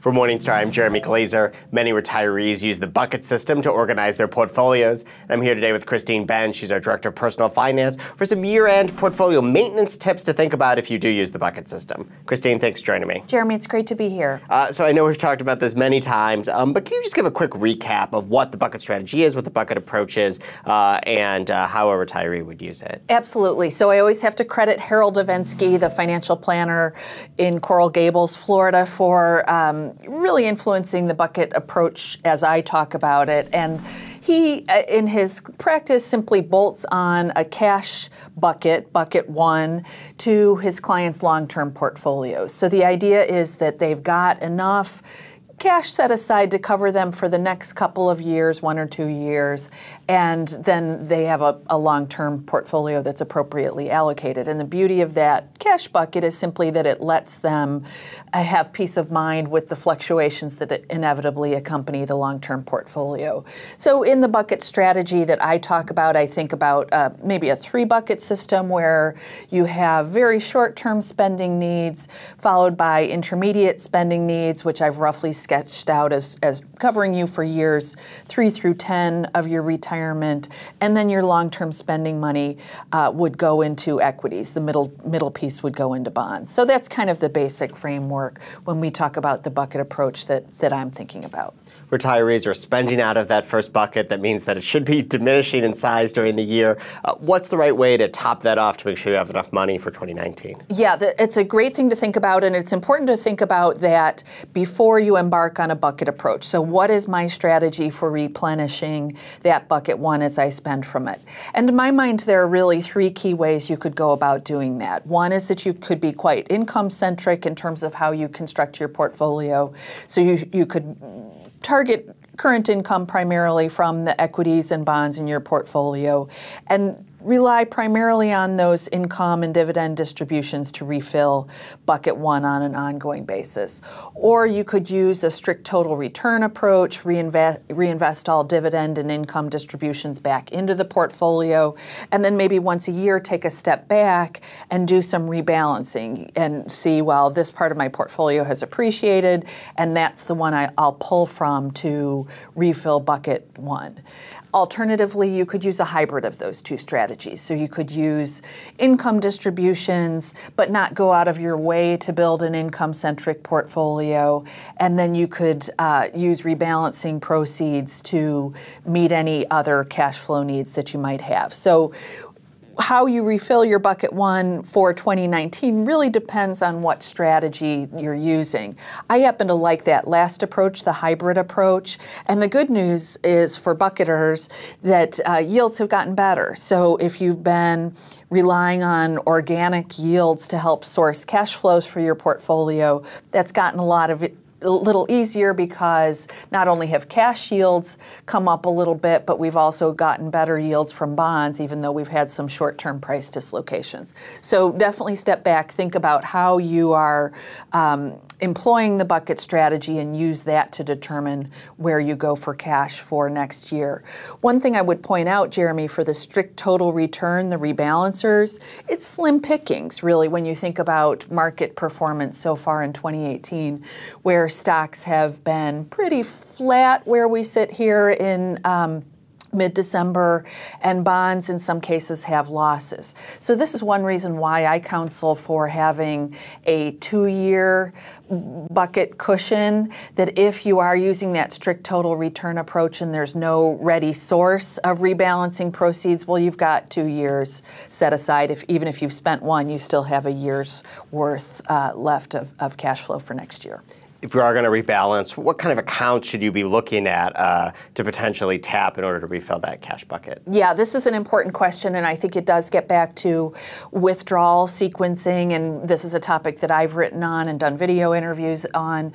For Morningstar, I'm Jeremy Glazer. Many retirees use the bucket system to organize their portfolios. I'm here today with Christine Benz. She's our Director of Personal Finance for some year-end portfolio maintenance tips to think about if you do use the bucket system. Christine, thanks for joining me. Jeremy, it's great to be here. So I know we've talked about this many times, but can you just give a quick recap of what the bucket strategy is, what the bucket approach is, and how a retiree would use it? Absolutely. So I always have to credit Harold Avensky, the financial planner in Coral Gables, Florida, for really influencing the bucket approach as I talk about it. And he, in his practice, simply bolts on a cash bucket, bucket one, to his clients' long-term portfolios. So the idea is that they've got enough cash set aside to cover them for the next couple of years, 1 or 2 years, and then they have a long-term portfolio that's appropriately allocated. And the beauty of that cash bucket is simply that it lets them have peace of mind with the fluctuations that inevitably accompany the long-term portfolio. So in the bucket strategy that I talk about, I think about maybe a 3-bucket system where you have very short-term spending needs, followed by intermediate spending needs, which I've roughly sketched out as covering you for years 3 through 10 of your retirement, and then your long-term spending money would go into equities. The middle piece would go into bonds. So that's kind of the basic framework when we talk about the bucket approach that I'm thinking about. Retirees are spending out of that first bucket. That means that it should be diminishing in size during the year. What's the right way to top that off to make sure you have enough money for 2019? Yeah, it's a great thing to think about, and it's important to think about that before you embark on a bucket approach. So what is my strategy for replenishing that bucket one as I spend from it? And to my mind, there are really 3 key ways you could go about doing that. One is that you could be quite income-centric in terms of how you construct your portfolio. So you could target current income primarily from the equities and bonds in your portfolio and rely primarily on those income and dividend distributions to refill bucket one on an ongoing basis. Or you could use a strict total return approach, reinvest all dividend and income distributions back into the portfolio, and then maybe once a year take a step back and do some rebalancing and see, well, this part of my portfolio has appreciated, and that's the one I'll pull from to refill bucket one. Alternatively, you could use a hybrid of those 2 strategies. So you could use income distributions, but not go out of your way to build an income-centric portfolio. And then you could use rebalancing proceeds to meet any other cash flow needs that you might have. So how you refill your bucket one for 2019 really depends on what strategy you're using. I happen to like that last approach, the hybrid approach. And the good news is for bucketers that yields have gotten better. So if you've been relying on organic yields to help source cash flows for your portfolio, that's gotten a little easier because not only have cash yields come up a little bit, but we've also gotten better yields from bonds, even though we've had some short-term price dislocations. So definitely step back, think about how you are employing the bucket strategy and use that to determine where you go for cash for next year. One thing I would point out, Jeremy, for the strict total return, the rebalancers, it's slim pickings, really, when you think about market performance so far in 2018, where stocks have been pretty flat where we sit here in mid-December, and bonds in some cases have losses. So this is one reason why I counsel for having a 2-year bucket cushion, that if you are using that strict total return approach and there's no ready source of rebalancing proceeds, well, you've got 2 years set aside. Even if you've spent 1, you still have a year's worth left of cash flow for next year. If you are going to rebalance, what kind of accounts should you be looking at to potentially tap in order to refill that cash bucket? Yeah, this is an important question, and I think it does get back to withdrawal sequencing, and this is a topic that I've written on and done video interviews on,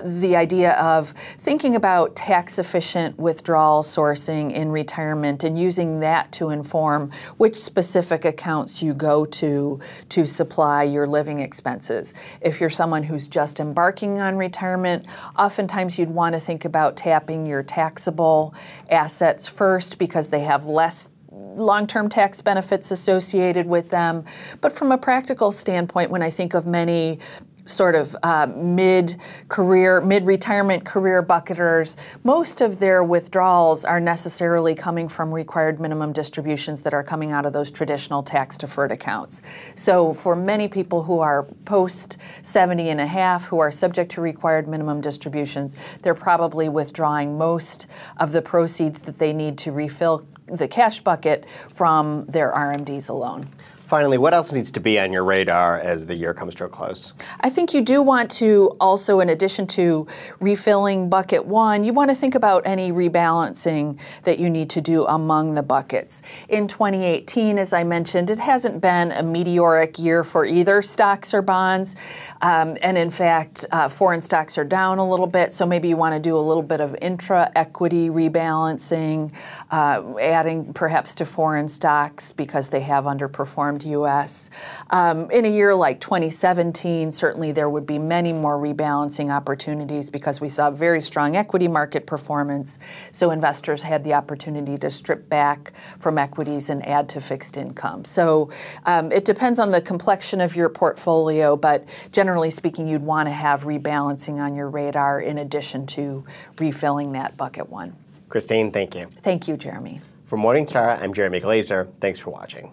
the idea of thinking about tax-efficient withdrawal sourcing in retirement and using that to inform which specific accounts you go to supply your living expenses. If you're someone who's just embarking on retirement, oftentimes you'd want to think about tapping your taxable assets first because they have less long-term tax benefits associated with them. But from a practical standpoint, when I think of many sort of mid-retirement career bucketers, most of their withdrawals are necessarily coming from required minimum distributions that are coming out of those traditional tax-deferred accounts. So for many people who are post 70 and a half, who are subject to required minimum distributions, they're probably withdrawing most of the proceeds that they need to refill the cash bucket from their RMDs alone. Finally, what else needs to be on your radar as the year comes to a close? I think you do want to also, in addition to refilling bucket one, you want to think about any rebalancing that you need to do among the buckets. In 2018, as I mentioned, it hasn't been a meteoric year for either stocks or bonds. And in fact, foreign stocks are down a little bit, so maybe you want to do a little bit of intra-equity rebalancing, adding perhaps to foreign stocks because they have underperformed U.S. In a year like 2017, certainly there would be many more rebalancing opportunities because we saw very strong equity market performance, so investors had the opportunity to strip back from equities and add to fixed income. So it depends on the complexion of your portfolio, but generally speaking, you'd want to have rebalancing on your radar in addition to refilling that bucket one. Christine, thank you. Thank you, Jeremy. For Morningstar, I'm Jeremy Glazer. Thanks for watching.